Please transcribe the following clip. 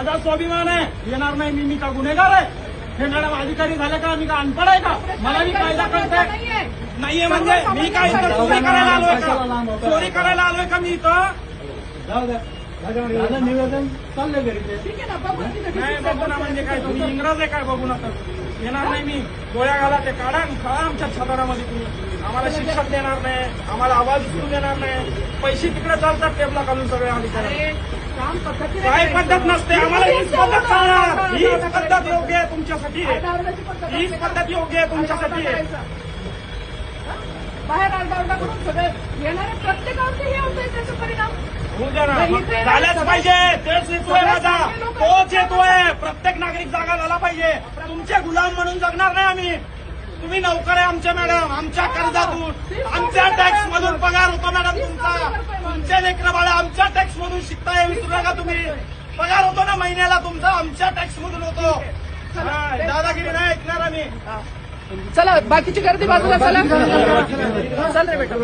माझा स्वाभिमान आहे, येणार नाही मी का गुन्हेगार आहे? हे मॅडम अधिकारी झाले का? मी का अनपढ आहे का? मला मी कायदा कळतंय नाहीये म्हणजे मी काय इथं चोरी करायला आलोय का? चोरी करायला आलोय का मी इथं? निवेदन चाललंय घरी नाही बघू ना म्हणजे काय तुम्ही इंग्रज आहे काय? बघू नका, येणार नाही मी. गोळ्या घाला ते काढा आमच्या छतारामध्ये तुम्ही. आम्हाला शिक्षक देणार नाही, आम्हाला आवाज उचलू देणार नाही. पैसे तिकडे चालतात टेबला घालून सगळे अधिकारी. काय पद्धत नसते, आम्हाला हीच पद्धत सांगणार. हीच पद्धत योग्य आहे तुमच्यासाठी, हीच पद्धत योग्य आहे तुमच्यासाठी. बाहेर आरडाओरडा करून सगळे येणारे प्रत्येकावरती हे होतंय त्याचा परिणाम. होऊ द्या ना, झाल्याच पाहिजे. तेच हेतू आहे माझा, तोच हेतू आहे. प्रत्येक नागरिक जागा झाला पाहिजे. तुमचे गुलाम म्हणून जगणार नाही आम्ही. तुम्ही नोकर आहे आमच्या मॅडम, आमच्या कर्जातून आमच्या टॅक्स मधून पगार होतो मॅडम तुमचा. तुमचे लेकरं बाळा आमच्या टॅक्स मधून शिकताय, विसरू नका तुम्ही. पगार होतो ना महिन्याला तुमचा, आमच्या टॅक्स मधून होतो. दादागिरी नाही ऐकणार आम्ही. चला बाकीची गर्दी बाजूला चला. चल रे बेटा.